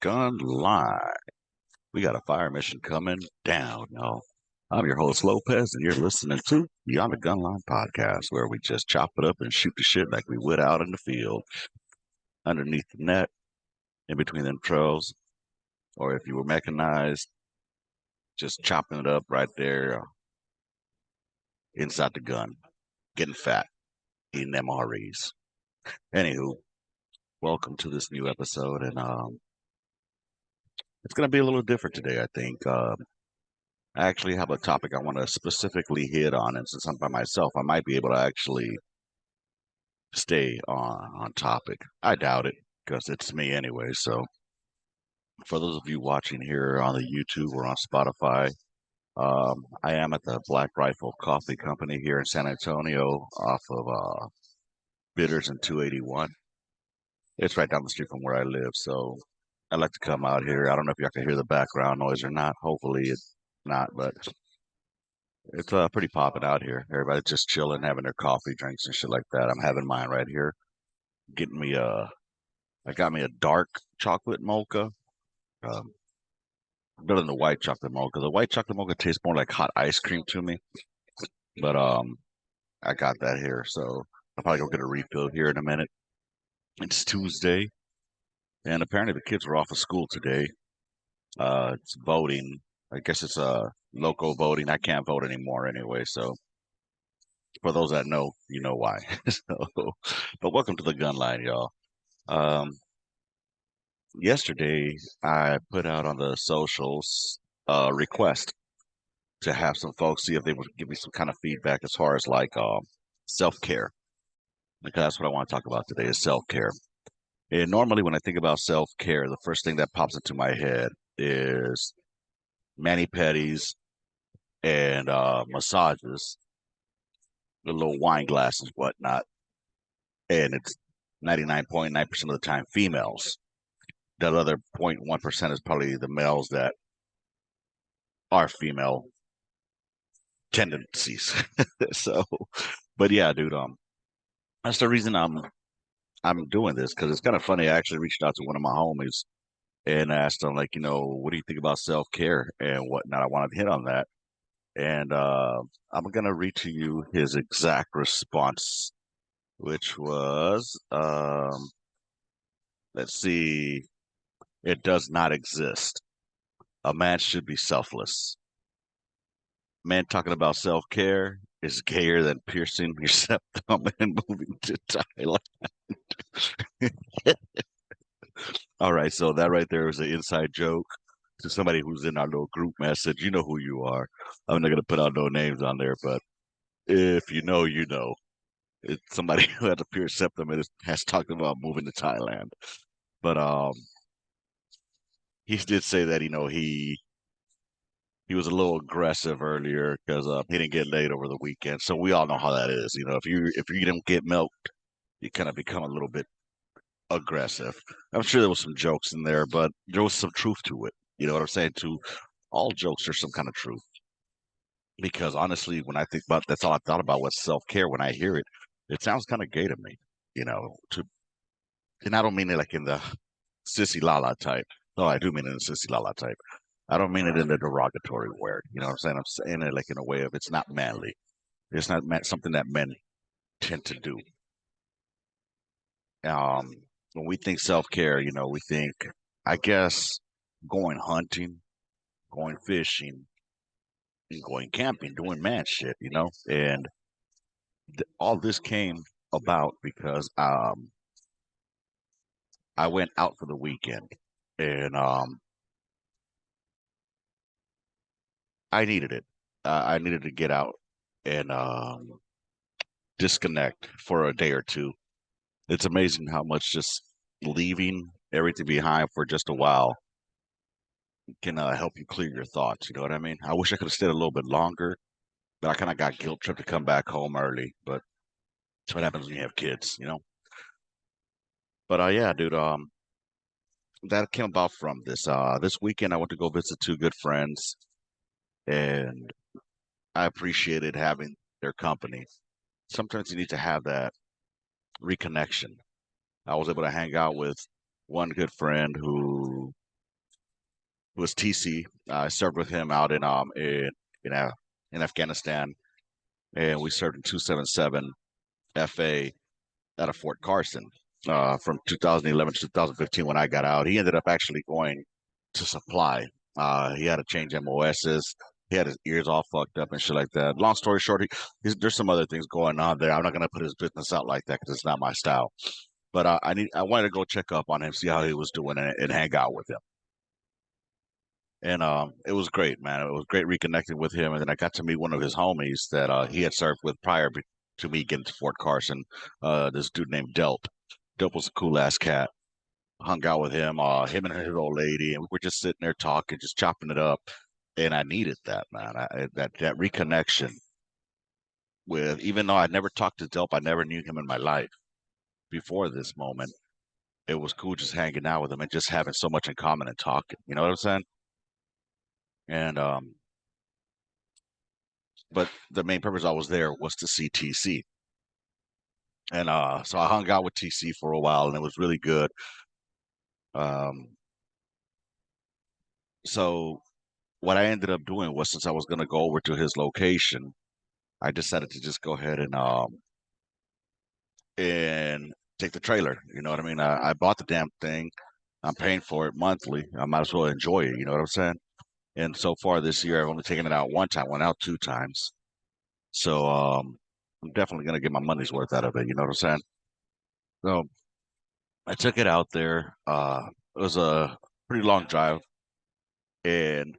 Gunline. We got a fire mission coming down, y'all. I'm your host, Lopez, and you're listening to Beyond the Gunline podcast, where we just chop it up and shoot the shit like we would out in the field, underneath the net, in between them trails, or if you were mechanized, just chopping it up right there inside the gun, getting fat, eating MREs. Anywho, welcome to this new episode, and it's going to be a little different today, I think. I actually have a topic I want to specifically hit on, and since I'm by myself, I might be able to actually stay on topic. I doubt it because it's me anyway. So, for those of you watching here on the YouTube or on Spotify, I am at the Black Rifle Coffee Company here in San Antonio, off of Bitters and 281. It's right down the street from where I live, so I like to come out here. I don't know if y'all can hear the background noise or not. Hopefully, it's not, but it's pretty popping out here. Everybody's just chilling, having their coffee, drinks, and shit like that. I'm having mine right here. Getting me I got me a dark chocolate mocha. Um, Better than the white chocolate mocha. The white chocolate mocha tastes more like hot ice cream to me. But I got that here, so I'll probably go get a refill here in a minute. It's Tuesday, and apparently the kids were off of school today. It's voting. I guess it's local voting. I can't vote anymore anyway, so for those that know, you know why. So, but welcome to the gun line, y'all. Um, Yesterday, I put out on the socials a request to have some folks see if they would give me some kind of feedback as far as like self-care, because that's what I want to talk about today is self-care. And normally, when I think about self-care, the first thing that pops into my head is mani pedis and massages, the little wine glasses, whatnot, and it's 99.9% of the time females. That other 0.1% is probably the males that are female tendencies. So, but yeah, dude, that's the reason I'm doing this because it's kind of funny. I actually reached out to one of my homies and asked him like, what do you think about self care and whatnot? I wanted to hit on that, and I'm gonna read to you his exact response, which was, let's see, it does not exist. A man should be selfless. Man talking about self care is gayer than piercing your septum and moving to Thailand. All right, so that right there is an inside joke to somebody who's in our little group message. You know who you are. I'm not gonna put out no names on there, but if you know, you know. It's somebody who has a pierced septum and has talked about moving to Thailand. But he did say that he was a little aggressive earlier because he didn't get laid over the weekend. So we all know how that is. If you don't get milked, you kind of become a little bit aggressive. I'm sure there was some jokes in there, but there was some truth to it. You know what I'm saying? To all jokes, there's some kind of truth. Because honestly, when I think about that's all I thought about was self care. When I hear it, it sounds kind of gay to me. And I don't mean it like in the sissy lala type. No, I do mean it in the sissy lala type. I don't mean it in the derogatory word. You know what I'm saying? I'm saying it like in a way of it's not manly. It's not something that men tend to do. Um, when we think self care, we think, I guess, going hunting, going fishing, and going camping, doing man shit, And all this came about because I went out for the weekend and I needed it. I needed to get out and disconnect for a day or two. It's amazing how much just leaving everything behind for just a while can help you clear your thoughts. You know what I mean? I wish I could have stayed a little bit longer, but I kind of got guilt tripped to come back home early. But that's what happens when you have kids. But yeah, dude, that came about from this weekend. I went to go visit two good friends, and I appreciated having their company. Sometimes you need to have that reconnection. I was able to hang out with one good friend who was TC. I served with him out in, uh, in Afghanistan, and we served in 277 FA out of Fort Carson from 2011 to 2015 when I got out. He ended up actually going to supply. He had to change MOSs. He had his ears all fucked up and shit like that. Long story short, there's some other things going on there. I'm not gonna put his business out like that because it's not my style. But I wanted to go check up on him, see how he was doing, and hang out with him. And it was great, man. It was great reconnecting with him. And then I got to meet one of his homies that he had served with to me getting to Fort Carson. This dude named Delp. Delp was a cool ass cat. Hung out with him, him and his old lady, and we were just sitting there talking, just chopping it up. And I needed that, man. That reconnection with, even though I never talked to Delp, I never knew him in my life before this moment. It was cool just hanging out with him and just having so much in common and talking. You know what I'm saying? And but the main purpose I was there was to see TC. And so I hung out with TC for a while and it was really good. Um, so what I ended up doing was, since I was gonna go over to his location, I decided to just go ahead and take the trailer. You know what I mean? I bought the damn thing. I'm paying for it monthly. I might as well enjoy it. You know what I'm saying? And so far this year, I've only taken it out one time, went out two times. So I'm definitely gonna get my money's worth out of it. You know what I'm saying? So I took it out there. It was a pretty long drive, and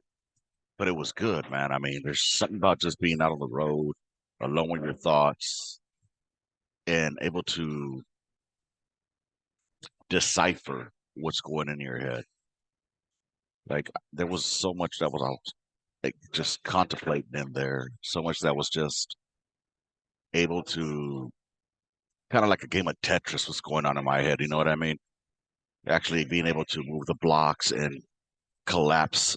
but it was good, man. I mean, there's something about just being out on the road, alone with your thoughts, and able to decipher what's going in your head. Like there was so much that was out, like just contemplating in there. So much that was just able to, kind of like a game of Tetris was going on in my head. You know what I mean? Actually being able to move the blocks and collapse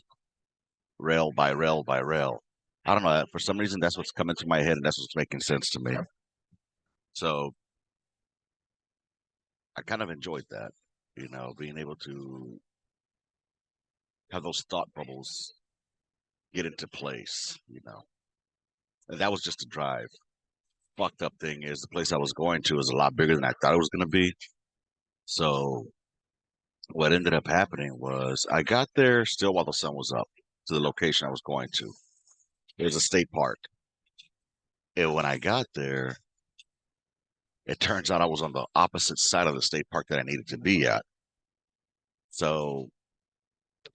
rail by rail by rail. I don't know. For some reason, that's what's coming to my head, and that's what's making sense to me. So I kind of enjoyed that, being able to have those thought bubbles get into place. And that was just a drive. Fucked up thing is the place I was going to is a lot bigger than I thought it was going to be. So what ended up happening was I got there still while the sun was up to the location I was going to. It was a state park. And when I got there, it turns out I was on the opposite side of the state park that I needed to be at. So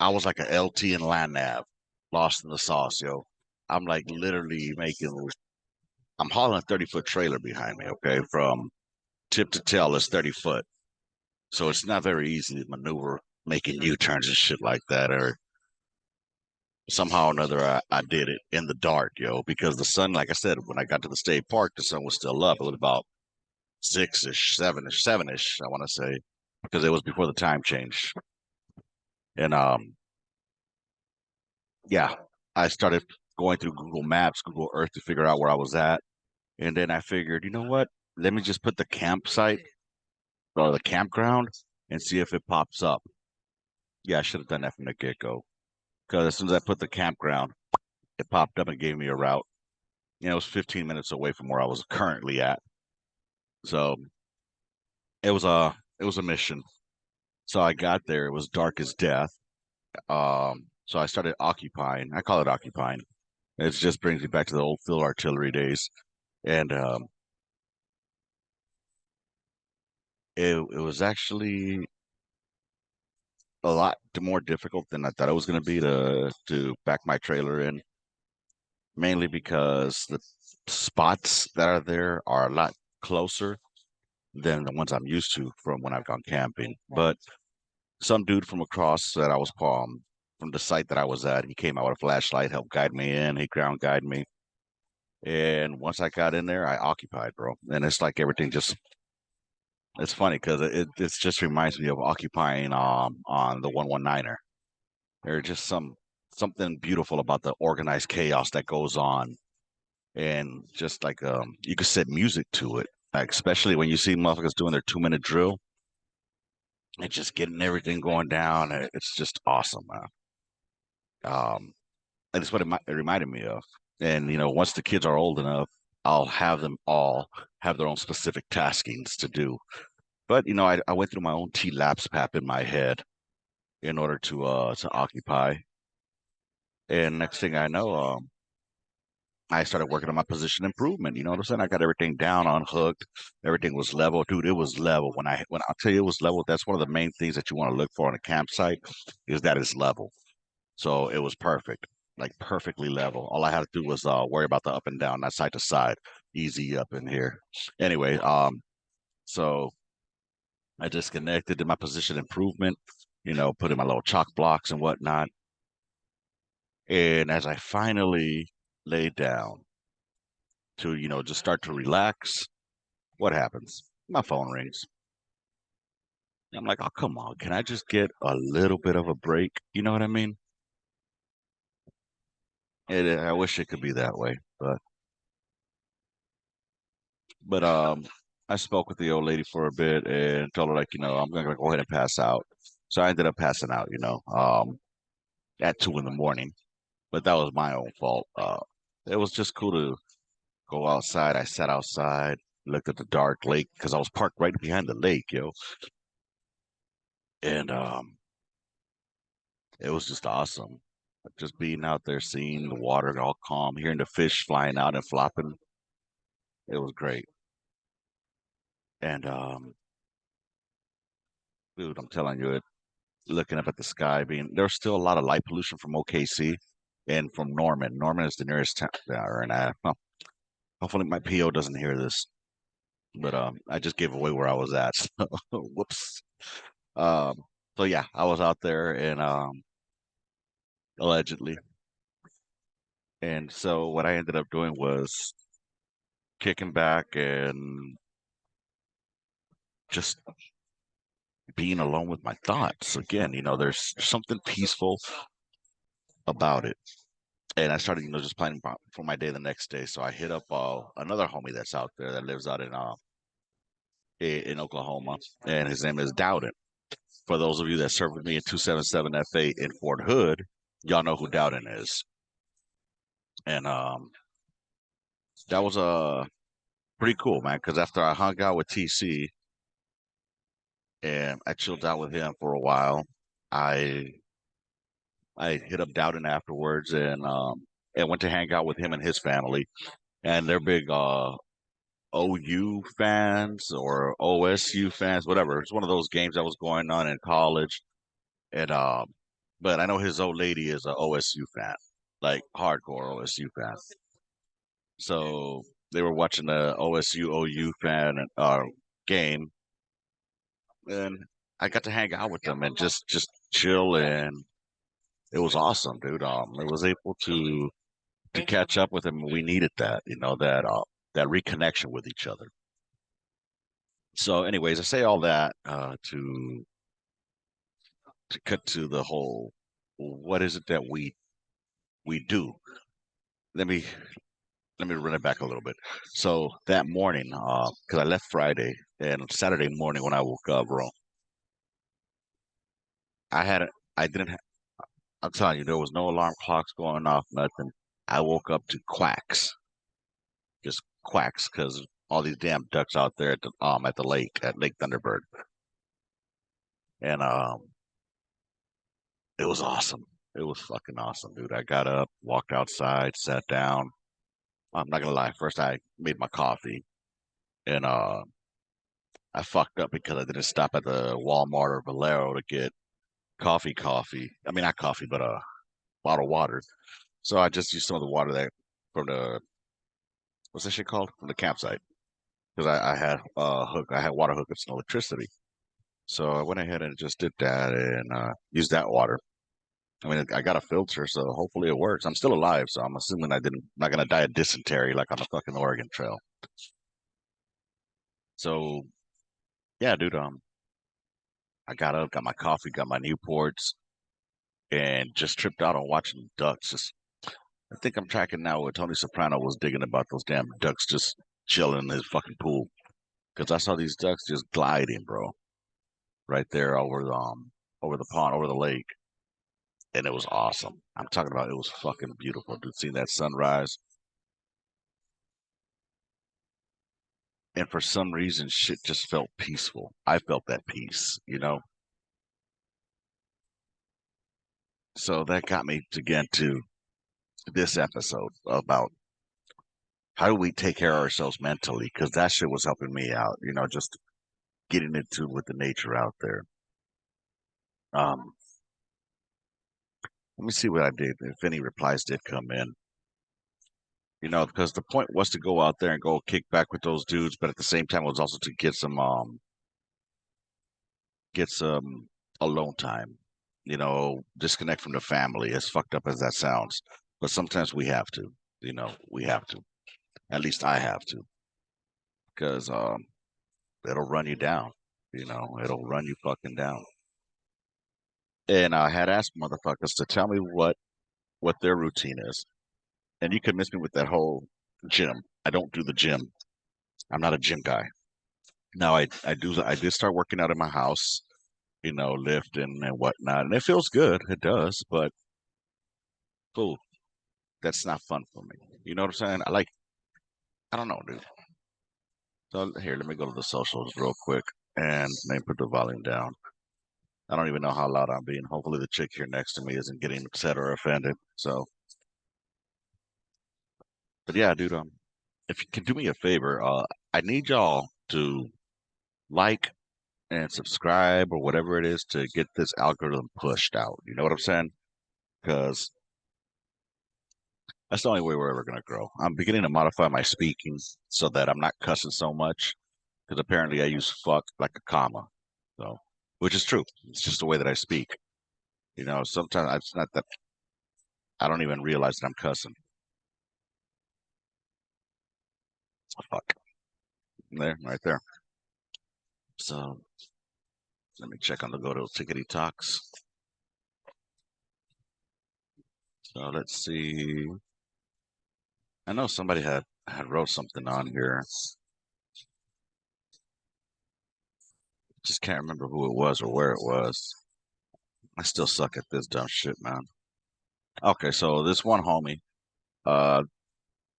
I was like a LT in land nav, lost in the sauce, yo. I'm like literally I'm hauling a 30-foot trailer behind me, okay? From tip to tail is 30 foot. So it's not very easy to maneuver making U-turns and shit like that. Or somehow or another, I did it in the dark, yo, because the sun, like I said, when I got to the state park, the sun was still up. It was about six-ish, seven-ish, I want to say, because it was before the time change. And yeah, I started going through Google Maps, Google Earth to figure out where I was at. And then I figured, you know what? Let me just put the campsite or the campground and see if it pops up. Yeah, I should have done that from the get-go. Because as soon as I put the campground, it popped up and gave me a route. It was 15 minutes away from where I was currently at. So it was a mission. So I got there. It was dark as death. So I started occupying. I call it occupying. It just brings me back to the old field artillery days. And it was actually a lot more difficult than I thought it was going to be to back my trailer in, mainly because the spots that are there are a lot closer than the ones I'm used to from when I've gone camping. But some dude from across that I was from the site that I was at, he came out with a flashlight, helped guide me in, he ground guided me. And once I got in there, I occupied, bro. And it's like everything just it's funny because it just reminds me of occupying on the 119er. There's just something beautiful about the organized chaos that goes on, and just like you could set music to it, like especially when you see motherfuckers doing their 2 minute drill. and just getting everything going down. It's just awesome, man. And it's what it reminded me of. And once the kids are old enough, I'll have them all have their own specific taskings to do. But I went through my own T-Lapse map in my head in order to occupy. And next thing I know, I started working on my position improvement. You know what I'm saying? I got everything down, unhooked. Everything was level, dude. It was level. When I tell you it was level, that's one of the main things that you want to look for on a campsite is that it's level. So it was perfect, like perfectly level. All I had to do was worry about the up and down, not side to side. Easy up in here. Anyway, so I disconnected, did my position improvement, put in my little chalk blocks and whatnot. And as I finally laid down to, just start to relax, what happens? My phone rings. I'm like, oh, come on. Can I just get a little bit of a break? You know what I mean? I wish it could be that way, but I spoke with the old lady for a bit and told her like, I'm gonna go ahead and pass out. So I ended up passing out, at 2 in the morning. But that was my own fault. It was just cool to go outside. I sat outside, looked at the dark lake because I was parked right behind the lake, yo. And it was just awesome. Just being out there, seeing the water all calm, hearing the fish flying out and flopping. It was great. And dude, I'm telling you, looking up at the sky, there's still a lot of light pollution from OKC and from Norman. Norman is the nearest town there, and well, hopefully my PO doesn't hear this. But I just gave away where I was at. So, whoops. Um, so yeah, I was out there and allegedly. And so what I ended up doing was kicking back and just being alone with my thoughts. Again, there's something peaceful about it. And I started, just planning for my day the next day. So I hit up another homie that's out there that lives out in Oklahoma, and his name is Dowden. For those of you that served with me in 277 F8 in Fort Hood, y'all know who Dowden is. And that was pretty cool, man. Because after I hung out with TC and I chilled out with him for a while, I I hit up Dowden afterwards and went to hang out with him and his family. And they're big OU fans or OSU fans, whatever. It's one of those games that was going on in college. And but I know his old lady is a OSU fan, like hardcore OSU fan. So they were watching the OSU OU fan game, and I got to hang out with them and just chill, and it was awesome, dude. I was able to catch up with them. We needed that, that reconnection with each other. So, anyways, I say all that to cut to the whole. What is it that we do? Let me let me run it back a little bit. So that morning, because I left Friday and Saturday morning when I woke up, bro, I had a, I didn't. I'm telling you, there was no alarm clocks going off, nothing. I woke up to quacks, just quacks, because all these damn ducks out there at the lake at Lake Thunderbird, and it was awesome. It was fucking awesome, dude. I got up, walked outside, sat down. I'm not gonna lie. First, I made my coffee, and I fucked up because I didn't stop at the Walmart or Valero to get coffee. I mean, not coffee, but a bottled water. So I just used some of the water that from the what's that shit called from the campsite because I had I had water hookups and electricity. So I went ahead and just did that and used that water. I mean, I got a filter, so hopefully it works. I'm still alive, so I'm assuming not gonna die of dysentery like on the fucking Oregon Trail. So yeah, dude, I got up, got my coffee, got my Newports, and just tripped out on watching ducks. Just I think I'm tracking now what Tony Soprano was digging about those damn ducks just chilling in his fucking pool. Because I saw these ducks just gliding, bro. right there over the pond, over the lake, and it was awesome. I'm talking about it was fucking beautiful, dude. Seeing that sunrise, and for some reason, shit just felt peaceful. I felt that peace, you know. So that got me to get to this episode about how do we take care of ourselves mentally? Because that shit was helping me out, you know, just getting into with the nature out there. Um, Let me see what I did, if any replies did come in. You know, because the point was to go out there and go kick back with those dudes, but at the same time, it was also to get some alone time. You know, disconnect from the family, as fucked up as that sounds. But sometimes we have to. You know, we have to. At least I have to, because it'll run you down. You know, it'll run you fucking down. And I had asked motherfuckers to tell me what their routine is. And you convinced me with that whole gym. I don't do the gym. I'm not a gym guy. Now I did start working out in my house, you know, lifting and whatnot, and it feels good. It does, but fool, that's not fun for me. You know what I'm saying? I don't know, dude. So here, let me go to the socials real quick and maybe put the volume down. I don't even know how loud I'm being. Hopefully the chick here next to me isn't getting upset or offended. So, but yeah, dude, if you can do me a favor, I need y'all to like and subscribe or whatever it is to get this algorithm pushed out. You know what I'm saying? Because that's the only way we're ever going to grow. I'm beginning to modify my speaking so that I'm not cussing so much because apparently I use fuck like a comma. So, which is true. It's just the way that I speak. You know, sometimes it's not that I don't even realize that I'm cussing. Fuck. There, right there. So let me check on the go to tickety talks. So let's see. I know somebody had wrote something on here. Just can't remember who it was or where it was. I still suck at this dumb shit, man. Okay, so this one homie, uh,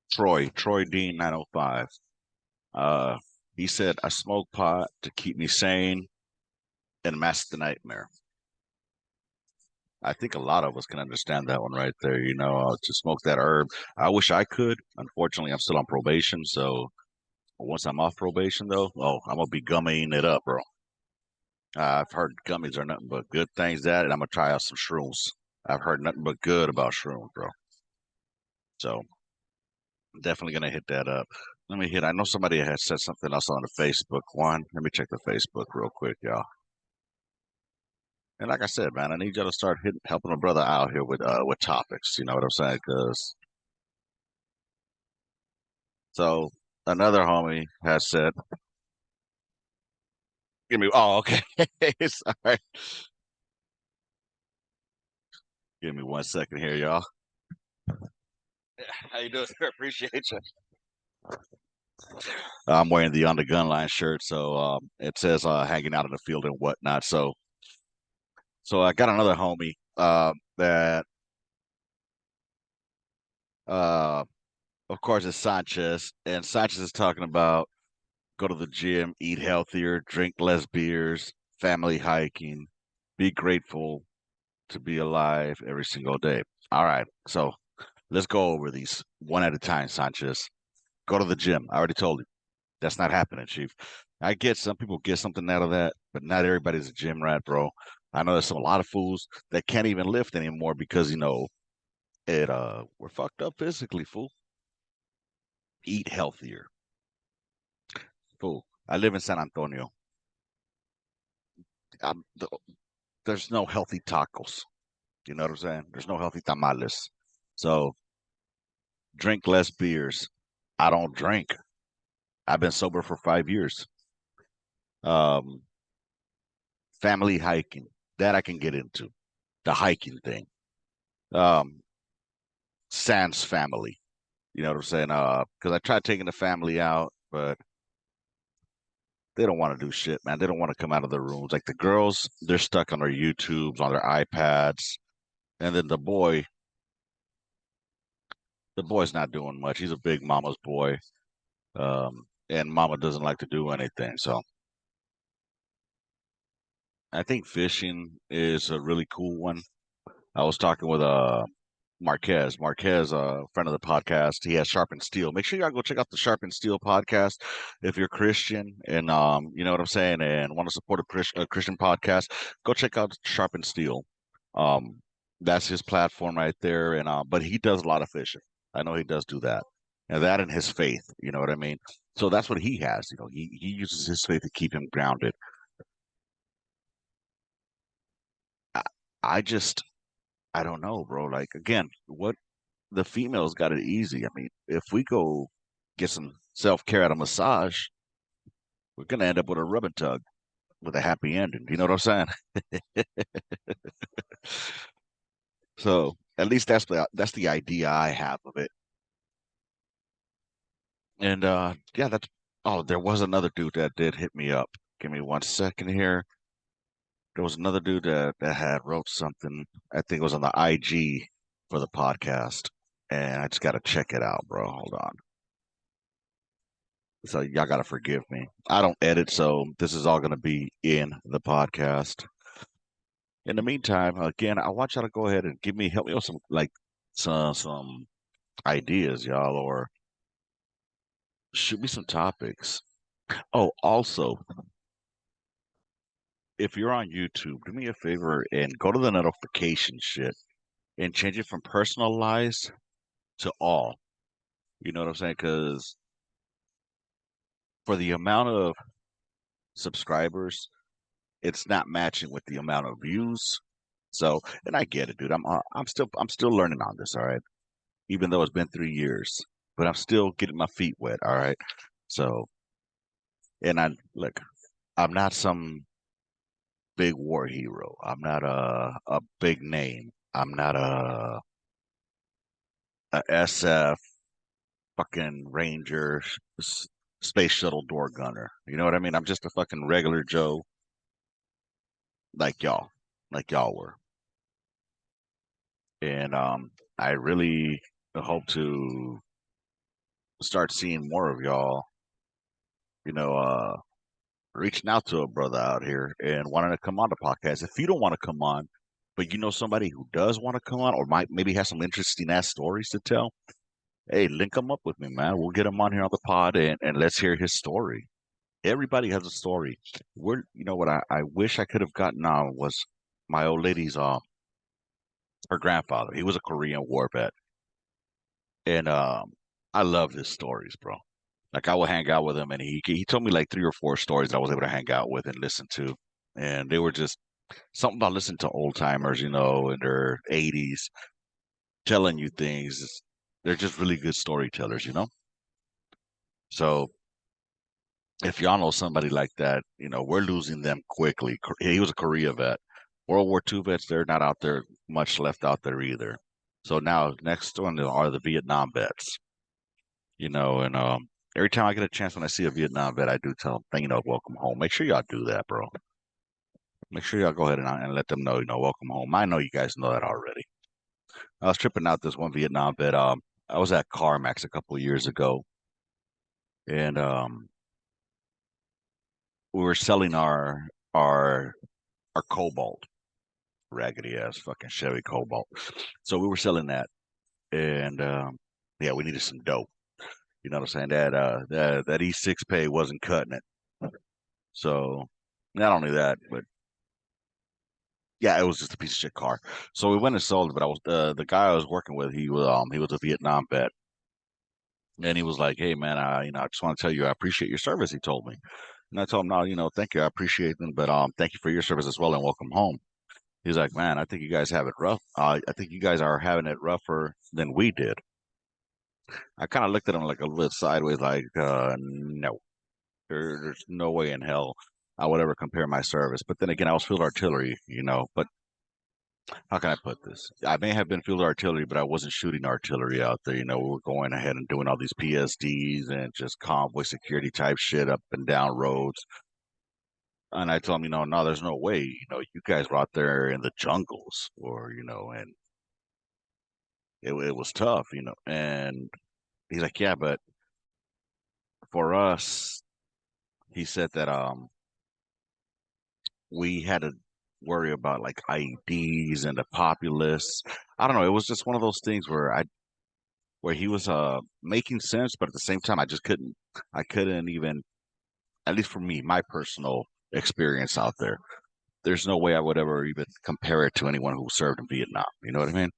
Troy Dean 905. Uh, he said, "I smoke pot to keep me sane and mask the nightmare." I think a lot of us can understand that one right there. You know, to smoke that herb. I wish I could. Unfortunately, I'm still on probation, so once I'm off probation, though, oh, I'm gonna be gummying it up, bro. I've heard gummies are nothing but good things. That, and I'm gonna try out some shrooms. I've heard nothing but good about shrooms, bro. So definitely gonna hit that up. Let me hit. I know somebody had said something else on the Facebook one. Let me check the Facebook real quick, y'all. And like I said, man, I need y'all to start helping a brother out here with topics. You know what I'm saying? Because so another homie has said, "Give me." Oh, okay. Sorry. Give me 1 second here, y'all. How you doing, sir? Appreciate you. I'm wearing the on the Gunline shirt, so it says hanging out in the field and whatnot. So I got another homie that uh of course is Sanchez, and Sanchez is talking about go to the gym, eat healthier, drink less beers, family hiking, be grateful to be alive every single day. All right, so let's go over these one at a time, Sanchez. Go to the gym. I already told you that's not happening, Chief. I get some people get something out of that, but not everybody's a gym rat, bro. I know there's a lot of fools that can't even lift anymore because it we're fucked up physically, fool. Eat healthier, fool. I live in San Antonio. I'm, there's no healthy tacos. You know what I'm saying? There's no healthy tamales. So drink less beers. I don't drink. I've been sober for 5 years. Um, Family hiking that I can get into. The hiking thing. Um, Sans family. You know what I'm saying? Because I tried taking the family out, but they don't want to do shit, man. They don't want to come out of their rooms. Like the girls, they're stuck on their YouTubes, on their iPads, and then the boy's not doing much. He's a big mama's boy, and mama doesn't like to do anything. So I think fishing is a really cool one. I was talking with Marquez. Marquez, a friend of the podcast, he has Sharp and Steel. Make sure y'all go check out the Sharp and Steel podcast if you're Christian and you know what I'm saying, and want to support a Christian podcast. Go check out Sharp and Steel. Um, that's his platform right there, and but he does a lot of fishing. I know he does do that, and that and his faith. You know what I mean? So that's what he has. You know, he uses his faith to keep him grounded. I, I just I don't know, bro. Like again, what the females got it easy. I mean, if we go get some self care at a massage, we're gonna end up with a rub and tug with a happy ending. You know what I'm saying? So at least that's the idea I have of it. And yeah, that's oh, there was another dude that did hit me up. Give me 1 second here. There was another dude that had wrote something. I think it was on the IG for the podcast. And I just gotta check it out, bro. Hold on. So y'all gotta forgive me. I don't edit, so this is all gonna be in the podcast. In the meantime, again, I want y'all to go ahead and help me with some like some ideas, y'all, or shoot me some topics. Oh, also, if you're on YouTube, do me a favor and go to the notification shit and change it from personalized to all. You know what I'm saying? Because for the amount of subscribers, it's not matching with the amount of views. So, and I get it, dude. I'm still learning on this, all right? Even though it's been 3 years, but I'm still getting my feet wet, all right? So, and I look, I'm not some big war hero. I'm not a big name. I'm not a SF fucking Ranger space shuttle door gunner. You know what I mean? I'm just a fucking regular Joe like y'all, like y'all were. And I really hope to start seeing more of y'all, you know, reaching out to a brother out here and wanting to come on the podcast. If you don't want to come on, but you know somebody who does want to come on or might maybe have some interesting ass stories to tell, hey, link them up with me, man. We'll get him on here on the pod and let's hear his story. Everybody has a story. You know what I wish I could have gotten on was my old lady's her grandfather. He was a Korean War vet. And I love his stories, bro. Like I would hang out with him, and he told me like 3 or 4 stories that I was able to hang out with and listen to, and they were just something about listening to old timers, you know, in their 80s, telling you things. They're just really good storytellers, you know. So if y'all know somebody like that, you know, we're losing them quickly. He was a Korea vet. World War II vets, they're not out there much left out there either. So now next one are the Vietnam vets. You know, and every time I get a chance when I see a Vietnam vet, I do tell them, you know, welcome home. Make sure y'all do that, bro. Make sure y'all go ahead and let them know, you know, welcome home. I know you guys know that already. I was tripping out this one Vietnam vet. I was at CarMax a couple of years ago, and we were selling our Cobalt, raggedy ass fucking Chevy Cobalt. So we were selling that, and yeah, we needed some dope. You know what I'm saying? That E6 pay wasn't cutting it. So not only that, but yeah, it was just a piece of shit car. So we went and sold it, but I was the guy I was working with, he was a Vietnam vet. And he was like, "Hey man, you know, I just want to tell you I appreciate your service," he told me. And I told him, "No, you know, thank you, I appreciate them, but thank you for your service as well and welcome home." He's like, "Man, I think you guys have it rough. I think you guys are having it rougher than we did." I kind of looked at him like a little bit sideways, like, no, there's no way in hell I would ever compare my service. But then again, I was field artillery, you know, but how can I put this? I may have been field artillery, but I wasn't shooting artillery out there. You know, we were going ahead and doing all these PSDs and just convoy security type shit up and down roads. And I told him, no, there's no way. You guys were out there in the jungles, or and it was tough. And he's like, yeah, but for us, he said that we had to worry about like IEDs and the populace. I don't know. It was just one of those things where he was making sense, but at the same time, I couldn't even, at least for me, my personal experience out there. There's no way I would ever even compare it to anyone who served in Vietnam. You know what I mean?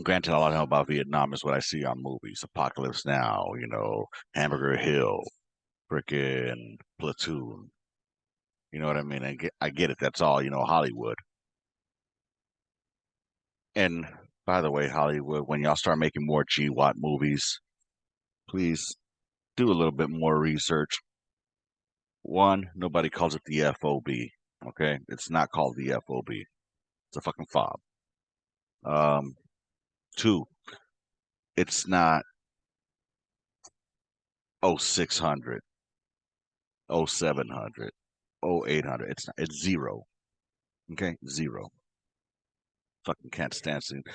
Granted, all I know about Vietnam is what I see on movies, Apocalypse Now, Hamburger Hill, frickin' Platoon. You know what I mean? I get it. That's all, Hollywood. And by the way, Hollywood, when y'all start making more GWAT movies, please do a little bit more research. One, nobody calls it the FOB. Okay, it's not called the FOB. It's a fucking fob. Um, Two, it's not 0600, 0700, 0800. It's not. It's zero. Okay, zero. Fucking can't stand it.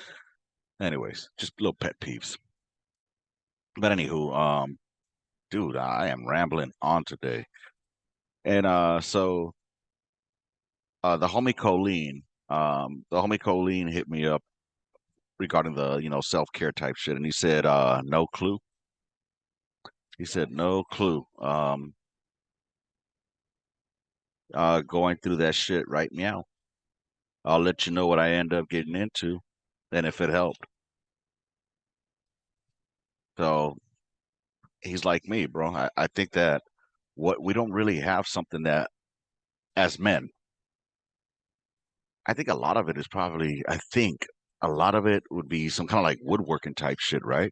Anyways, just little pet peeves. But anywho, dude, I am rambling on today. And the homie Colleen hit me up regarding the, self-care type shit, and he said, no clue. He said, no clue. Going through that shit right meow. I'll let you know what I end up getting into, and if it helped. So he's like me, bro. I think that what we don't really have something that, as men, I think a lot of it is probably, I think a lot of it would be some kind of like woodworking type shit, right?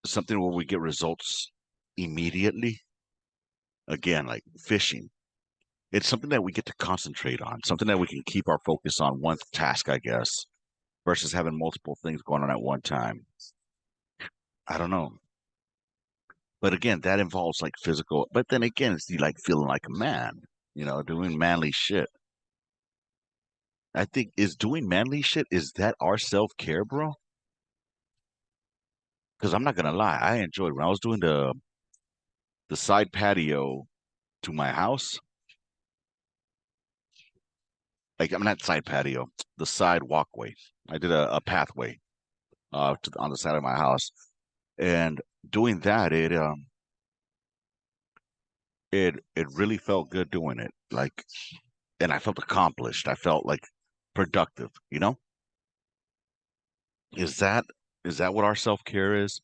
Something where we get results immediately. Again, like fishing. It's something that we get to concentrate on, something that we can keep our focus on one task, I guess, versus having multiple things going on at one time. I don't know. But again, that involves like physical, but then again, it's the like feeling like a man, doing manly shit. I think is doing manly shit, is that our self-care, bro? Because I'm not gonna lie, I enjoyed when I was doing the side patio to my house. Like I'm not side patio, the side walkway. I did a pathway on the side of my house, and doing that, it really felt good doing it. Like, and I felt accomplished. I felt like productive. Is that is that what our self-care is?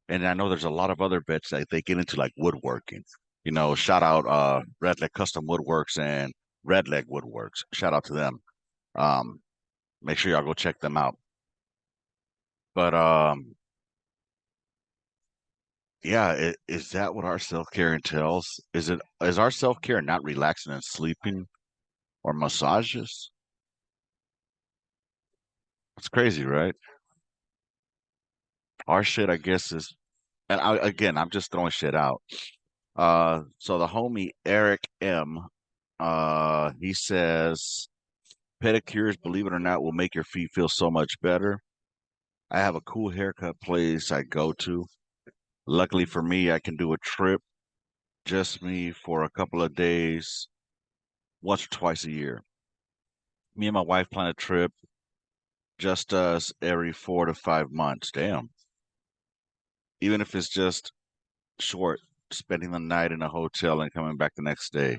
And I know there's a lot of other bits that they get into like woodworking. Shout out Redleg Custom Woodworks and Redleg Woodworks. Shout out to them. Um, Make sure y'all go check them out. But yeah, is that what our self-care entails? Is our self-care not relaxing and sleeping or massages? It's crazy, right? Our shit, I guess, is, and again, I'm just throwing shit out. So the homie Eric M, he says pedicures, believe it or not, will make your feet feel so much better. I have a cool haircut place I go to. Luckily for me, I can do a trip, just me for a couple of days, once or twice a year. Me and my wife plan a trip, just us every 4 to 5 months. Damn. Even if it's just short, spending the night in a hotel and coming back the next day.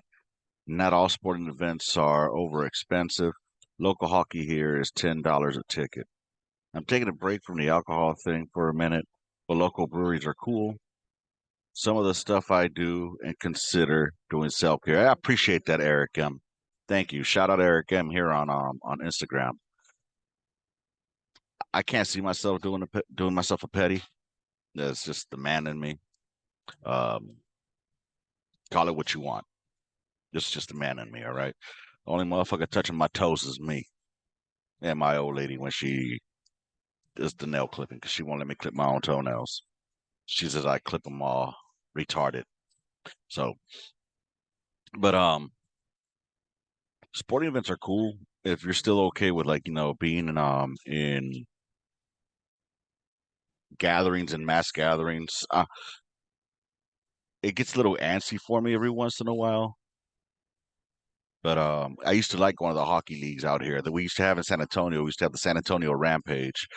Not all sporting events are over expensive. Local hockey here is $10 a ticket. I'm taking a break from the alcohol thing for a minute, but local breweries are cool. Some of the stuff I do and consider doing self-care. I appreciate that, Eric M. Thank you. Shout out Eric M here on Instagram. I can't see myself doing myself a petty. That's just the man in me. Um, Call it what you want. This is just the man in me. All right. Only motherfucker touching my toes is me and my old lady when she does the nail clipping because she won't let me clip my own toenails. She says I clip them all retarded. So, but Sporting events are cool if you're still okay with like, being in gatherings and mass gatherings. It gets a little antsy for me every once in a while. But I used to like one of the hockey leagues out here that we used to have in San Antonio. We used to have the San Antonio Rampage,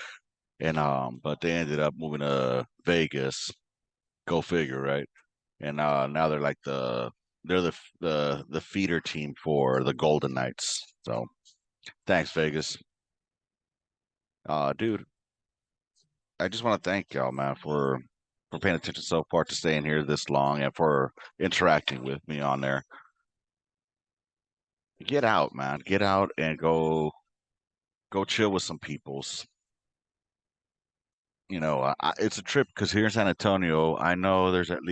and but they ended up moving to Vegas. Go figure, right? And now they're the feeder team for the Golden Knights. So thanks, Vegas. Dude, I just want to thank y'all, man, for paying attention so far, to staying here this long, and for interacting with me on there. Get out, man. Get out and go chill with some peoples. It's a trip because here in San Antonio, I know of at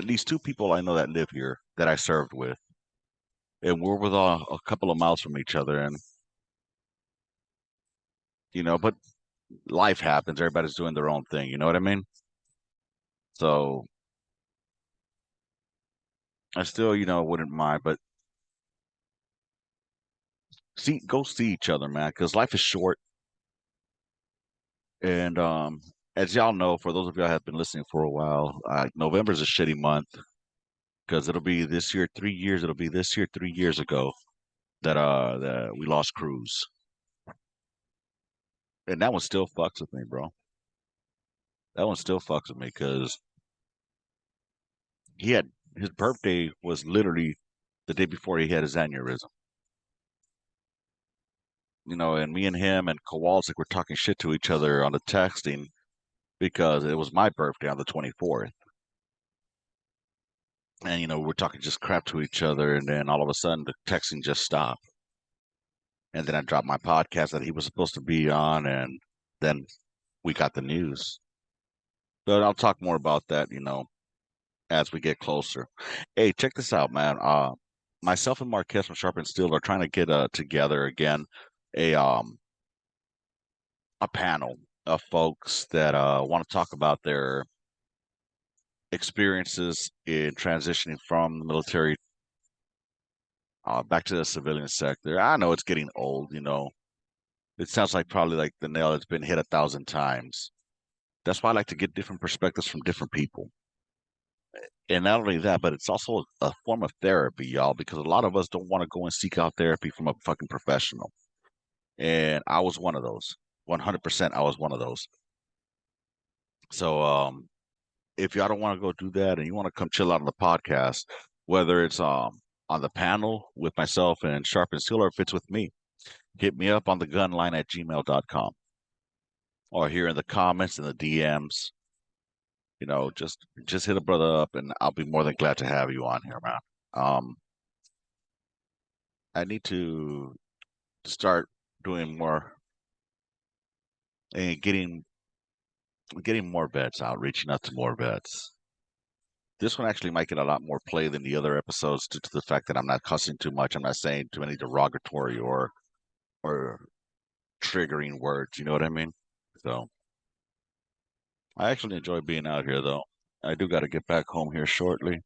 least two people I know that live here that I served with, and we're with a couple of miles from each other, and but life happens. Everybody's doing their own thing. You know what I mean? So I still, wouldn't mind, but go see each other, man, because life is short. And as y'all know, for those of y'all who have been listening for a while, November's a shitty month because it'll be this year 3 years. It'll be this year 3 years ago that we lost Cruz, and that one still fucks with me, bro. That one still fucks with me because he had his birthday was literally the day before he had his aneurysm. And me and him and Kowalczyk were talking shit to each other on the texting because it was my birthday on the 24th. And, we're talking just crap to each other. And then all of a sudden, the texting just stopped. And then I dropped my podcast that he was supposed to be on. And then we got the news. But I'll talk more about that, as we get closer. Hey, check this out, man. Myself and Marquez from Sharp and Steel are trying to get together again a um a panel of folks that want to talk about their experiences in transitioning from the military back to the civilian sector. I know it's getting old, It sounds like probably like the nail that's been hit 1,000 times. That's why I like to get different perspectives from different people. And not only that, but it's also a form of therapy, y'all, because a lot of us don't want to go and seek out therapy from a fucking professional. And I was one of those. 100% I was one of those. So if y'all don't want to go do that and you want to come chill out on the podcast, whether it's on the panel with myself and Sharp and Steel, or if it's with me, hit me up on the gunline at gmail.com, or here in the comments and the DMs. Just hit a brother up and I'll be more than glad to have you on here, man. Um, I need to start doing more and getting more vets out, reaching out to more vets. This one actually might get a lot more play than the other episodes due to the fact that I'm not cussing too much. I'm not saying too many derogatory or triggering words. You know what I mean? So I actually enjoy being out here, though. I do got to get back home here shortly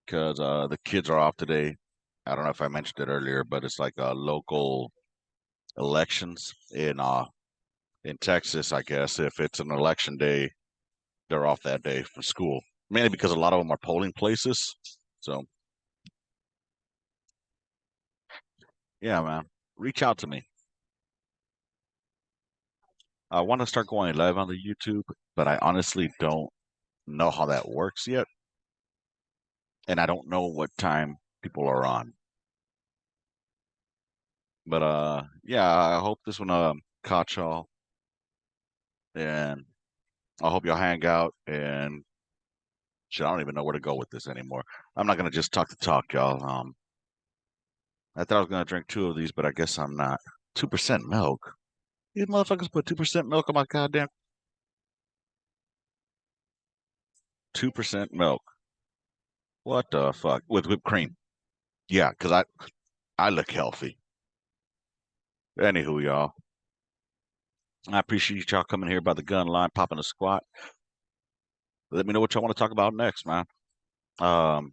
because the kids are off today. I don't know if I mentioned it earlier, but it's like local elections in Texas. I guess if it's an election day, they're off that day from school, mainly because a lot of them are polling places. So yeah, man, reach out to me. I want to start going live on the YouTube, but I honestly don't know how that works yet, and I don't know what time people are on. But yeah, I hope this one caught y'all, and I hope y'all hang out. And shit, I don't even know where to go with this anymore. I'm not gonna just talk the talk, y'all. I thought I was gonna drink two of these, but I guess I'm not. 2% milk. These motherfuckers put 2% milk on my goddamn 2% milk. What the fuck? With whipped cream. Yeah, because I look healthy. Anywho, y'all. I appreciate y'all coming here by the gun line, popping a squat. Let me know what y'all want to talk about next, man. Um,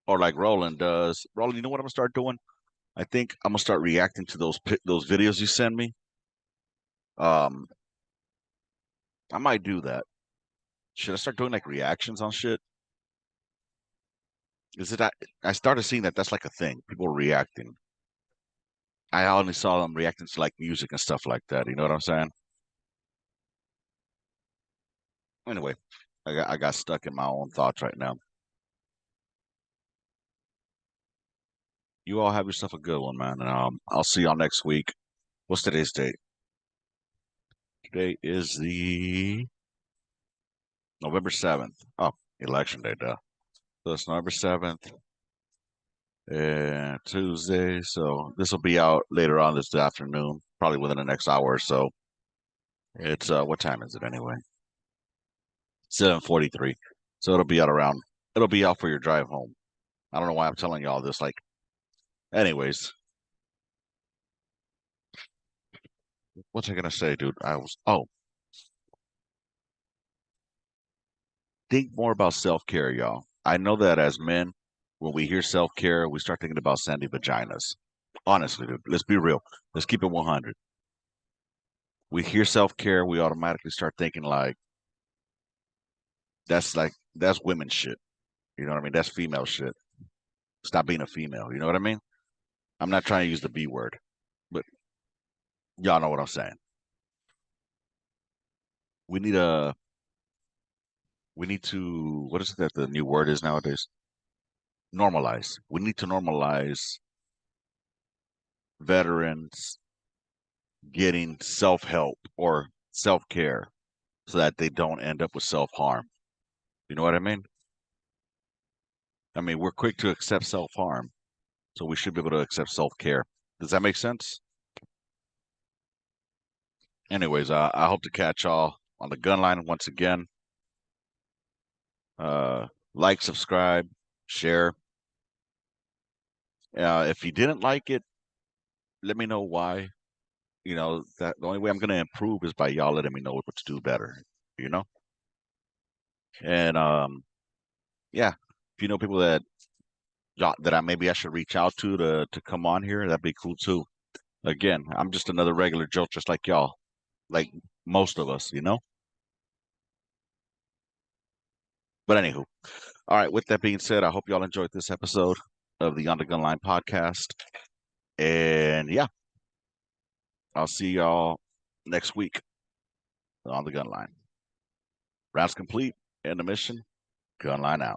or like Roland does. Roland, you know what I'm gonna start doing? I think I'm gonna start reacting to those videos you send me. Um, I might do that. Should I start doing like reactions on shit? Is it I started seeing that that's like a thing. People reacting. I only saw them reacting to like music and stuff like that. You know what I'm saying? Anyway, I got stuck in my own thoughts right now. You all have yourself a good one, man. And I'll see y'all next week. What's today's date? Today is the November 7th. Oh, election day, duh. So it's November 7th and Tuesday. So this will be out later on this afternoon, probably within the next hour or so. It's what time is it anyway? 7:43. So it'll be out for your drive home. I don't know why I'm telling y'all this. Like, anyways, what's I gonna say, dude? Think more about self-care, y'all. I know that as men, when we hear self-care, we start thinking about sandy vaginas. Honestly, dude, let's be real. Let's keep it 100. We hear self-care, we automatically start thinking like that's women shit. You know what I mean? That's female shit. Stop being a female. You know what I mean? I'm not trying to use the B word, but y'all know what I'm saying. We need a we need to what is it that the new word is nowadays? Normalize. We need to normalize veterans getting self-help or self-care so that they don't end up with self-harm. You know what I mean? I mean, we're quick to accept self-harm, so we should be able to accept self-care. Does that make sense? Anyways, I hope to catch y'all on the gun line once again. Uh, like, subscribe, share. If you didn't like it, let me know why. You know, that the only way I'm going to improve is by y'all letting me know what to do better, you know? And yeah, if you know people that I maybe I should reach out to come on here, that'd be cool too. Again, I'm just another regular Joe, just like y'all, like most of us, you know? But anywho, all right, with that being said, I hope y'all enjoyed this episode of the On the Gun Line podcast. And yeah, I'll see y'all next week on the Gun Line. Rounds complete. End the mission. Gun Line out.